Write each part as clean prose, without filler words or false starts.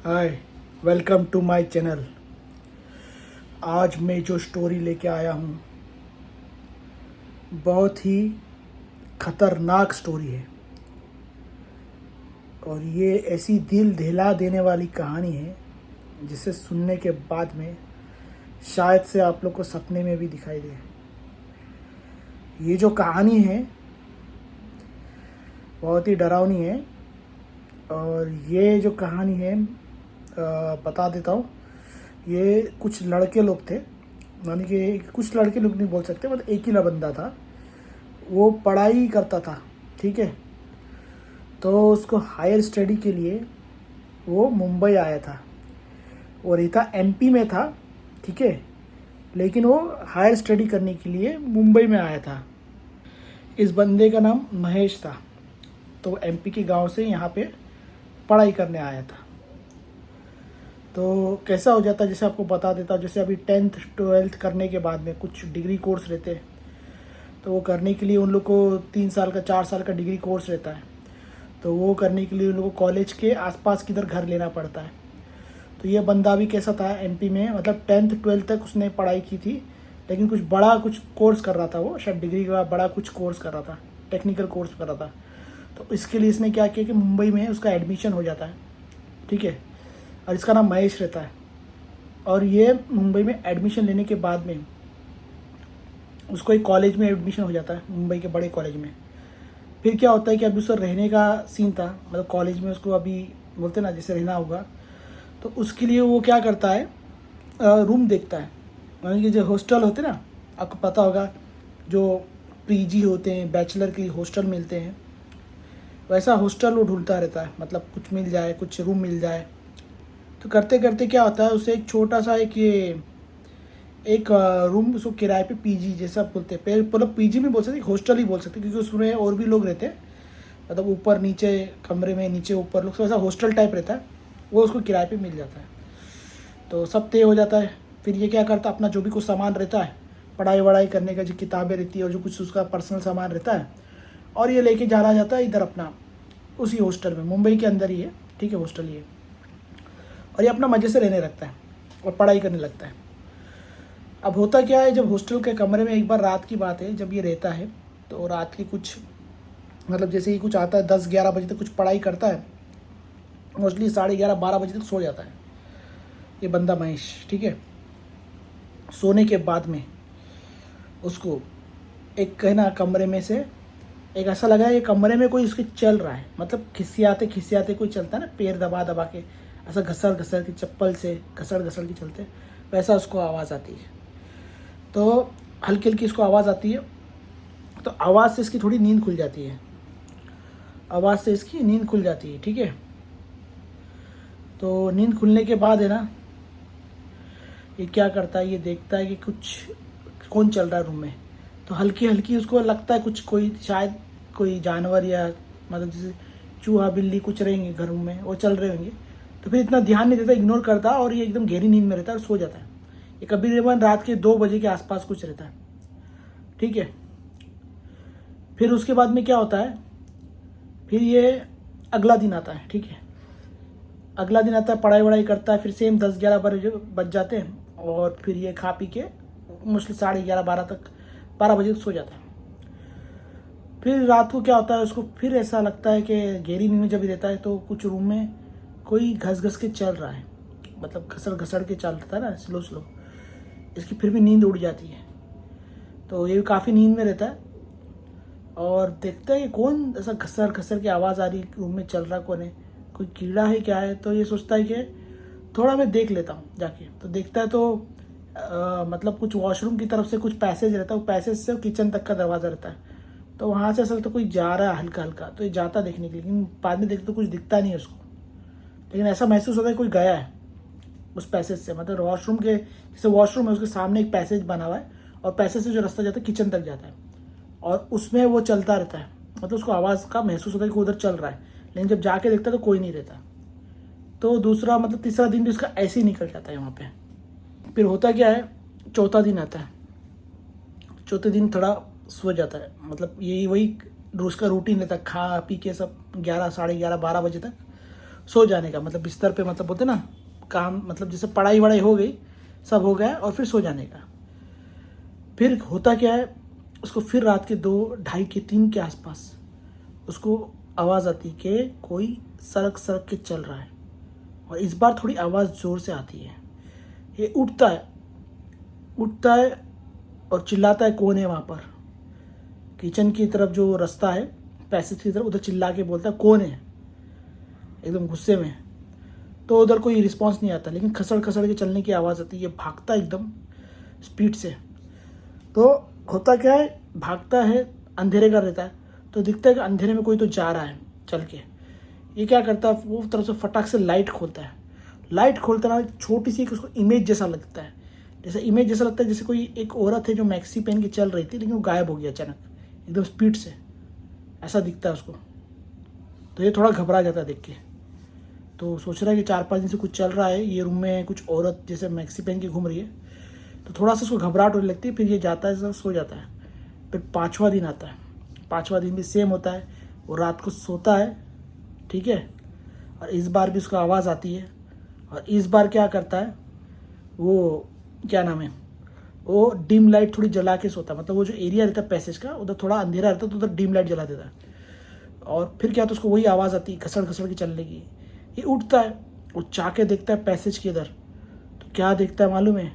Hi, welcome to my channel. आज मैं जो स्टोरी लेके आया हूँ बहुत ही खतरनाक स्टोरी है और ये ऐसी दिल दहिला देने वाली कहानी है जिसे सुनने के बाद में शायद से आप लोग को सपने में भी दिखाई दे। ये जो कहानी है बहुत ही डरावनी है और ये जो कहानी है बता देता हूँ। ये कुछ लड़के लोग थे, यानी कि कुछ लड़के लोग नहीं बोल सकते, मतलब एक ही बंदा था। वो पढ़ाई करता था, ठीक है। तो उसको हायर स्टडी के लिए वो मुंबई आया था और ये था एमपी में था, ठीक है, लेकिन वो हायर स्टडी करने के लिए मुंबई में आया था। इस बंदे का नाम महेश था। तो एमपी के गांव से यहाँ पे पढ़ाई करने आया था। तो कैसा हो जाता, जैसे आपको बता देता, जैसे अभी 10th 12th करने के बाद में कुछ डिग्री कोर्स रहते हैं, तो वो करने के लिए उन लोग को 3 साल का 4 साल का डिग्री कोर्स रहता है। तो वो करने के लिए उन लोग को कॉलेज के आसपास किधर घर लेना पड़ता है। तो ये बंदा भी कैसा था एमपी में, मतलब 10th 12th तक उसने पढ़ाई की थी, लेकिन कुछ बड़ा कुछ कोर्स कर रहा था। वो शायद डिग्री के बाद बड़ा कुछ कोर्स कर रहा था, टेक्निकल कोर्स कर रहा था। तो इसके लिए इसने क्या किया कि मुंबई में उसका एडमिशन हो जाता है, ठीक है। और इसका नाम महेश रहता है। और ये मुंबई में एडमिशन लेने के बाद में उसको एक कॉलेज में एडमिशन हो जाता है, मुंबई के बड़े कॉलेज में। फिर क्या होता है कि अभी उसका रहने का सीन था, मतलब कॉलेज में उसको अभी बोलते ना जैसे रहना होगा। तो उसके लिए वो क्या करता है, रूम देखता है। यानी कि जो हॉस्टल होते ना, आपको पता होगा, जो पीजी होते हैं, बैचलर के लिए हॉस्टल मिलते हैं, वैसा हॉस्टल वो ढूंढता रहता है। मतलब कुछ मिल जाए, कुछ रूम मिल जाए। तो करते करते क्या होता है, उसे एक छोटा सा एक रूम उसको किराए पे पीजी जैसा बोलते हैं, मतलब पीजी में बोल सकते, हॉस्टल ही बोल सकते, क्योंकि उसमें और भी लोग रहते हैं। मतलब ऊपर नीचे कमरे में, नीचे ऊपर लोग, वैसा हॉस्टल टाइप रहता है। वो उसको किराए पे मिल जाता है। तो सब तय हो जाता है। फिर ये क्या करता है, अपना जो भी कुछ सामान रहता है, पढ़ाई वढ़ाई करने का जो किताबें रहती है और जो कुछ उसका पर्सनल सामान रहता है, और ये लेके जाना जाता है इधर अपना उसी हॉस्टल में, मुंबई के अंदर ही है, ठीक है, हॉस्टल ही है। और ये अपना मज़े से रहने लगता है और पढ़ाई करने लगता है। अब होता क्या है, जब हॉस्टल के कमरे में एक बार रात की बात है, जब ये रहता है, तो रात की कुछ, मतलब जैसे ही कुछ आता है 10-11 बजे तक कुछ पढ़ाई करता है। मोस्टली 11:30-12 बजे तक सो जाता है ये बंदा महेश, ठीक है। सोने के बाद में उसको एक कहना कमरे में से एक ऐसा लगा है, ये कमरे में कोई उसके चल रहा है। मतलब खिसियाते खिसियाते कोई चलता है ना, पैर दबा दबा के, ऐसा घसर घसर के, चप्पल से घसर घसर के चलते, वैसा उसको आवाज़ आती है। तो हल्की हल्की इसको आवाज़ आती है। तो आवाज़ से इसकी थोड़ी नींद खुल जाती है, आवाज़ से इसकी नींद खुल जाती है, ठीक है। तो नींद खुलने के बाद है ना, ये क्या करता है, ये देखता है कि कुछ कौन चल रहा है रूम में। तो हल्की हल्की उसको लगता है कुछ, कोई शायद कोई जानवर, या मतलब जैसे चूहा बिल्ली कुछ रहेंगे घर में, वो चल रहे होंगे। तो फिर इतना ध्यान नहीं देता, इग्नोर करता, और ये एकदम गहरी नींद में रहता है और सो जाता है। ये करीबन रात के 2 बजे के आसपास कुछ रहता है, ठीक है। फिर उसके बाद में क्या होता है, फिर ये अगला दिन आता है, ठीक है। अगला दिन आता है, पढ़ाई वढ़ाई करता है, फिर सेम 10-11 बजे बज जाते हैं, और फिर ये खा पी के मुश्किल 11:30-12 बजे तक सो जाता है। फिर रात को क्या होता है, उसको फिर ऐसा लगता है कि गहरी नींद में जब रहता है, तो कुछ रूम में कोई घस घस के चल रहा है, मतलब घसड़ घसड़ के चलता है ना, स्लो स्लो। इसकी फिर भी नींद उड़ जाती है। तो ये भी काफ़ी नींद में रहता है और देखता है कि कौन ऐसा घसर घसर की आवाज़ आ रही है, रूम में चल रहा कौन है, कोई कीड़ा है क्या है। तो ये सोचता है कि थोड़ा मैं देख लेता हूँ जाके। तो देखता है तो मतलब कुछ वॉशरूम की तरफ से कुछ पैसेज रहता है, वो पैसेज से किचन तक का दरवाज़ा रहता है। तो वहाँ से असल तो कोई जा रहा है हल्का हल्का, तो ये जाता देखने के लिए, लेकिन बाद में देखते तो कुछ दिखता नहीं है उसको। लेकिन ऐसा महसूस होता है कोई गया है उस पैसेज से, मतलब वॉशरूम के, जैसे वॉशरूम है उसके सामने एक पैसेज बना हुआ है, और पैसेज से जो रास्ता जाता है किचन तक जाता है, और उसमें वो चलता रहता है। मतलब उसको आवाज़ का महसूस होता है कि उधर चल रहा है, लेकिन जब जाके देखता है तो कोई नहीं रहता। तो दूसरा मतलब तीसरा दिन भी उसका ऐसे ही निकल जाता है वहाँ पे। फिर होता क्या है, चौथा दिन आता है। चौथे दिन थोड़ा सो जाता है, मतलब यही वही रोज़ का रूटीन रहता है, खा पी के सब 11, 11:30, 12 बजे तक सो जाने का, मतलब बिस्तर पे, मतलब बोलते ना काम, मतलब जैसे पढ़ाई वढ़ाई हो गई, सब हो गया और फिर सो जाने का। फिर होता क्या है, उसको फिर रात के 2, ढाई के 3 के आसपास उसको आवाज़ आती है कि कोई सड़क सड़क के चल रहा है, और इस बार थोड़ी आवाज़ ज़ोर से आती है। ये उठता है और चिल्लाता है, कौन है वहाँ पर। किचन की तरफ जो रास्ता है, पैसेज की तरफ, उधर चिल्ला के बोलता है, कौन है, एकदम गुस्से में। तो उधर कोई रिस्पांस नहीं आता, लेकिन खसड़ खसड़ के चलने की आवाज़ आती है। ये भागता एकदम स्पीड से। तो होता क्या है, भागता है, अंधेरे का रहता है, तो दिखता है कि अंधेरे में कोई तो जा रहा है चल के। ये क्या करता है, वो तरफ से फटाक से लाइट खोलता है। लाइट खोलता ना, छोटी सी उसको इमेज जैसा लगता है, जैसे कोई एक औरत है जो मैक्सी पहन के चल रही थी, लेकिन वो गायब हो गया अचानक एकदम स्पीड से, ऐसा दिखता है उसको। तो ये थोड़ा घबरा जाता है देख के। तो सोच रहा है कि 4-5 दिन से कुछ चल रहा है, ये रूम में कुछ औरत जैसे मैक्सी पहन के घूम रही है। तो थोड़ा सा उसको घबराहट होने लगती है। फिर ये जाता है, सो जाता है। फिर 5वां दिन आता है। 5वां दिन भी सेम होता है, वो रात को सोता है, ठीक है। और इस बार भी उसको आवाज़ आती है, और इस बार क्या करता है, वो क्या नाम है, वो डिम लाइट थोड़ी जला के सोता है। मतलब वो जो एरिया रहता है पैसेज का, उधर थोड़ा अंधेरा रहता है, तो उधर डिम लाइट जला देता है। और फिर क्या, तो उसको वही आवाज़ आती है घसड़ घसड़ के चलने की। ये उठता है, वो चाके देखता है पैसेज के इधर। तो क्या देखता है मालूम है,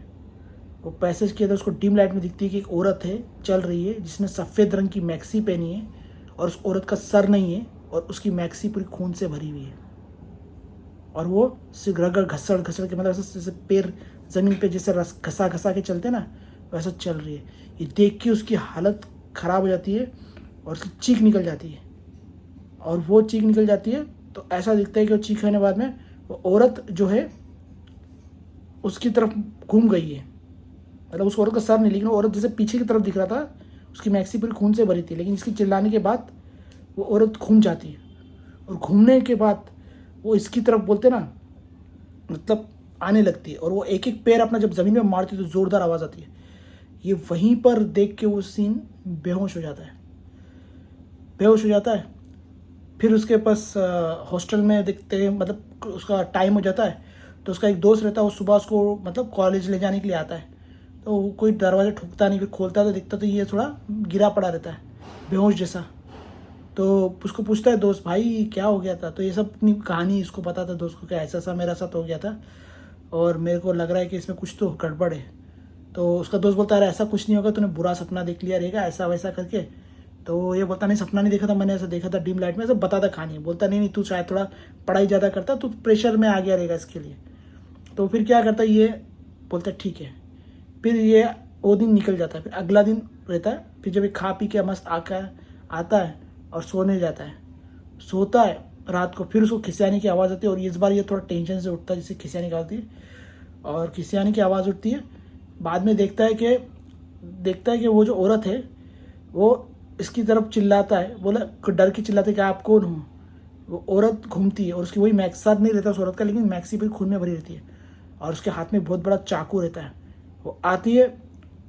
वो पैसेज के इधर उसको डिम लाइट में दिखती है कि एक औरत है, चल रही है, जिसने सफ़ेद रंग की मैक्सी पहनी है, और उस औरत का सर नहीं है, और उसकी मैक्सी पूरी खून से भरी हुई है। और वो सिर्फ रगड़ घसड़ घसड़ के, मतलब जैसे पैर ज़मीन पे जैसे घसा घसा के चलते ना, वैसा चल रही है। ये देख के उसकी हालत ख़राब हो जाती है, और उसकी चीख निकल जाती है। और वो चीख निकल जाती है तो ऐसा दिखता है कि वो चीख होने बाद में वो औरत जो है उसकी तरफ घूम गई है। मतलब उस औरत का सर नहीं, लेकिन वो औरत जैसे पीछे की तरफ दिख रहा था, उसकी मैक्सी पूरी खून से भरी थी। लेकिन इसकी चिल्लाने के बाद वो औरत घूम जाती है, और घूमने के बाद वो इसकी तरफ बोलते ना, मतलब आने लगती है। और वो एक एक पैर अपना जब ज़मीन में मारती है तो ज़ोरदार आवाज़ आती है। ये वहीं पर देख के वो सीन बेहोश हो जाता है। फिर उसके पास हॉस्टल में देखते हैं, मतलब उसका टाइम हो जाता है। तो उसका एक दोस्त रहता है, वो सुबह उसको मतलब कॉलेज ले जाने के लिए आता है। तो कोई दरवाज़ा ठोकता नहीं, फिर खोलता है तो दिखता तो ये थोड़ा गिरा पड़ा रहता है, बेहोश जैसा। तो उसको पूछता है दोस्त, भाई क्या हो गया था। तो ये सब अपनी कहानी इसको पता था दोस्त को, कि ऐसा ऐसा मेरा साथ हो गया था, और मेरे को लग रहा है कि इसमें कुछ तो गड़बड़ है। तो उसका दोस्त बोलता है, अरे ऐसा कुछ नहीं होगा, तूने बुरा सपना देख लिया रहेगा, ऐसा वैसा करके। तो ये बोलता, नहीं सपना नहीं देखा था मैंने, ऐसा देखा था डिम लाइट में, ऐसा बताता कहानी। बोलता नहीं, तू शायद थोड़ा पढ़ाई ज़्यादा करता, तू प्रेशर में आ गया रहेगा इसके लिए। तो फिर क्या करता है, ये बोलता है ठीक है। फिर ये वो दिन निकल जाता है। फिर अगला दिन रहता है। फिर जब ये खा पी के मस्त आता है और सोने जाता है, सोता है रात को। फिर उसको खिसियाने की आवाज़ आती है, और इस बार ये थोड़ा टेंशन से उठता है, जिससे खिसियाने की आती है, और खिसियाने की आवाज़ उठती है। बाद में देखता है कि वो जो औरत है वो इसकी तरफ चिल्लाता है, बोला डर के चिल्लाते कि आप कौन हो। वो औरत घूमती है, और उसकी वही मैक्स साथ नहीं रहता उस औरत का, लेकिन मैक्सी भी खून में भरी रहती है, और उसके हाथ में बहुत बड़ा चाकू रहता है। वो आती है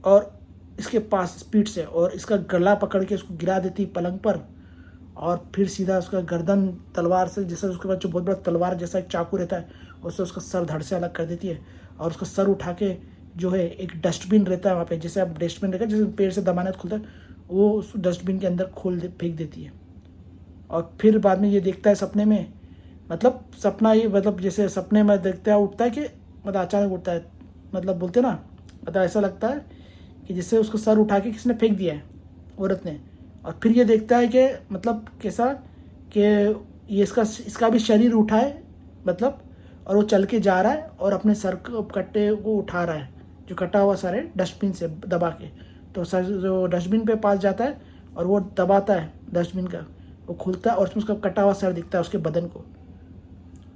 और इसके पास स्पीड से, और इसका गला पकड़ के इसको गिरा देती है पलंग पर, और फिर सीधा उसका गर्दन तलवार से, जैसे उसके पास जो बहुत बड़ा तलवार जैसा एक चाकू रहता है, उससे उसका सर धड़ से अलग कर देती है। और उसका सर उठा के जो है एक डस्टबिन रहता है वहाँ पे, जैसे आप डस्टबिन रहता है जैसे पेड़ से दबाना खुलता है, वो उस डस्टबिन के अंदर फेंक देती है। और फिर बाद में ये देखता है सपने में, मतलब सपना ये, मतलब जैसे सपने में देखता है, उठता है कि मतलब अचानक उठता है, मतलब बोलते ना, मतलब ऐसा लगता है कि जैसे उसको सर उठा के किसी ने फेंक दिया है, औरत ने। और फिर ये देखता है कि मतलब कैसा कि ये इसका भी शरीर उठा है, मतलब, और वो चल के जा रहा है, और अपने सर को कट्टे को उठा रहा है, जो कटा हुआ सर है, डस्टबिन से दबा के। तो सर जो डस्टबिन पे पास जाता है, और वो दबाता है डस्टबिन का, वो खुलता है, और उसमें उसका कटा हुआ सर दिखता है उसके बदन को।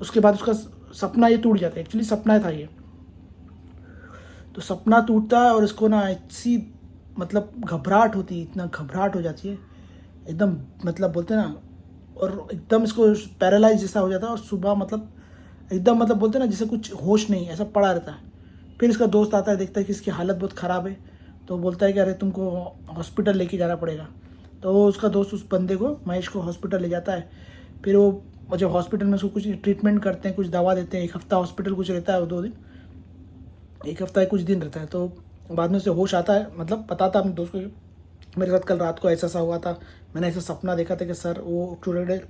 उसके बाद उसका सपना ये टूट जाता है, एक्चुअली सपना था ये। तो सपना टूटता है, और इसको ना ऐसी मतलब घबराहट होती है, इतना घबराहट हो जाती है एकदम, मतलब बोलते हैं ना, और एकदम इसको पैरालाइज जैसा हो जाता है। और सुबह मतलब एकदम, मतलब बोलते हैं ना, जैसे कुछ होश नहीं, ऐसा पड़ा रहता है। फिर इसका दोस्त आता है, देखता है कि इसकी हालत बहुत ख़राब है, तो बोलता है कि अरे तुमको हॉस्पिटल लेके जाना पड़ेगा। तो उसका दोस्त उस बंदे को, महेश को, हॉस्पिटल ले जाता है। फिर वो जब हॉस्पिटल में उसको कुछ ट्रीटमेंट करते हैं, कुछ दवा देते हैं, 1 हफ्ता हॉस्पिटल कुछ रहता है, 2 दिन, 1 हफ्ता या कुछ दिन रहता है। तो बाद में उसे होश आता है, मतलब बताता अपने दोस्त को कि मेरे साथ कल रात को ऐसा हुआ था, मैंने ऐसा सपना देखा था कि सर वो टुडे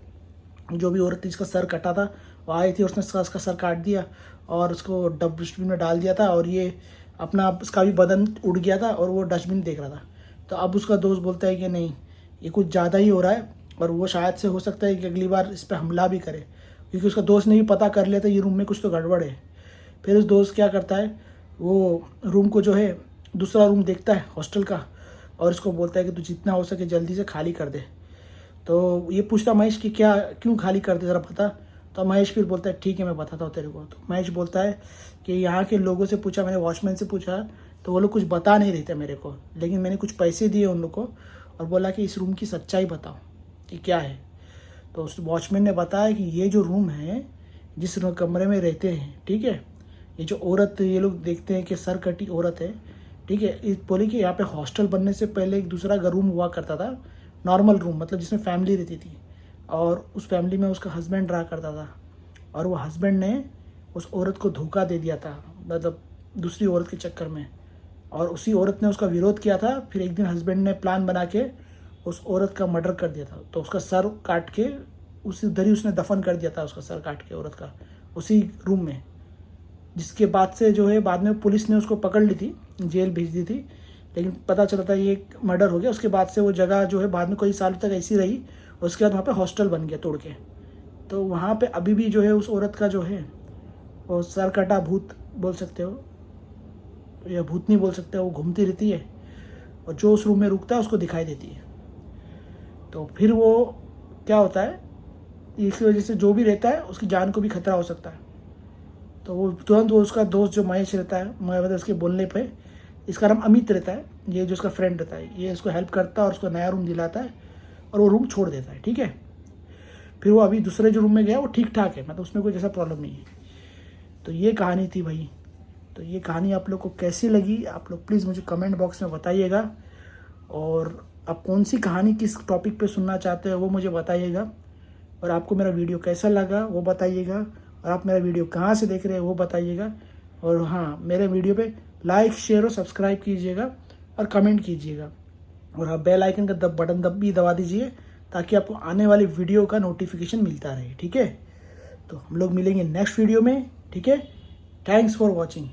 जो भी औरत थी जिसका सर कटा था वो आई थी, उसने उसका सर काट दिया और उसको डस्टबिन में डाल दिया था, और ये अपना उसका भी बदन उड़ गया था और वो डस्टबिन देख रहा था। तो अब उसका दोस्त बोलता है कि नहीं, ये कुछ ज़्यादा ही हो रहा है और वो शायद से हो सकता है कि अगली बार इस पर हमला भी करे, क्योंकि उसका दोस्त ने भी पता कर लिया था ये रूम में कुछ तो गड़बड़ है। फिर उस दोस्त क्या करता है, वो रूम को जो है दूसरा रूम देखता है हॉस्टल का, और इसको बोलता है कि तू जितना हो सके जल्दी से खाली कर दे। तो ये पूछता महेश कि क्या, क्यों खाली कर दे ज़रा पता। तो महेश फिर बोलता है ठीक है मैं बताता हूँ तेरे को। तो महेश बोलता है कि यहाँ के लोगों से पूछा, मैंने वॉचमैन से पूछा, तो वो लोग कुछ बता नहीं रहे थे मेरे को, लेकिन मैंने कुछ पैसे दिए उन लोग को और बोला कि इस रूम की सच्चाई बताओ कि क्या है। तो उस वॉचमैन ने बताया कि ये जो रूम है, जिस कमरे में रहते हैं, ठीक है, ये जो औरत ये लोग देखते हैं कि सर कटी औरत है, ठीक है, इस बोले कि यहाँ पे हॉस्टल बनने से पहले एक दूसरा रूम हुआ करता था, नॉर्मल रूम, मतलब जिसमें फैमिली रहती थी, और उस फैमिली में उसका हस्बैंड रहा करता था, और वो हस्बैंड ने उस औरत को धोखा दे दिया था, मतलब दूसरी औरत के चक्कर में, और उसी औरत ने उसका विरोध किया था। फिर एक दिन हस्बैंड ने प्लान बना के उस औरत का मर्डर कर दिया था, तो उसका सर काट के उसी उधर ही उसने दफन कर दिया था, उसका सर काट के औरत का, उसी रूम में। जिसके बाद से जो है बाद में पुलिस ने उसको पकड़ ली थी, जेल भेज दी थी, लेकिन पता चला था ये मर्डर हो गया। उसके बाद से वो जगह जो है बाद में कई सालों तक ऐसी रही, और उसके बाद वहाँ पे हॉस्टल बन गया तोड़ के। तो वहाँ पे अभी भी जो है उस औरत का जो है वो सर कटा भूत बोल सकते हो या भूतनी बोल सकते हो, वो घूमती रहती है और जो उस रूम में रुकता है उसको दिखाई देती है। तो फिर वो क्या होता है, इसकी वजह से जो भी रहता है उसकी जान को भी खतरा हो सकता है। तो वो तुरंत वो उसका दोस्त जो महेश रहता है, मतलब उसके बोलने पे, इसका नाम अमित रहता है, ये जो उसका फ्रेंड रहता है, ये उसको हेल्प करता है और उसको नया रूम दिलाता है और वो रूम छोड़ देता है, ठीक है। फिर वो अभी दूसरे जो रूम में गया वो ठीक ठाक है, मतलब उसमें कोई ऐसा प्रॉब्लम नहीं है। तो ये कहानी थी भाई। तो ये कहानी आप लोग को कैसी लगी, आप लोग प्लीज़ मुझे कमेंट बॉक्स में बताइएगा, और आप कौन सी कहानी किस टॉपिक पे सुनना चाहते हो वो मुझे बताइएगा, और आपको मेरा वीडियो कैसा लगा वो बताइएगा, और आप मेरा वीडियो कहाँ से देख रहे हैं वो बताइएगा। और हाँ, मेरे वीडियो पे लाइक शेयर और सब्सक्राइब कीजिएगा और कमेंट कीजिएगा, और हाँ बेल आइकन का बटन भी दबा दीजिए ताकि आपको आने वाली वीडियो का नोटिफिकेशन मिलता रहे, ठीक है। तो हम लोग मिलेंगे नेक्स्ट वीडियो में, ठीक है। Thanks for watching.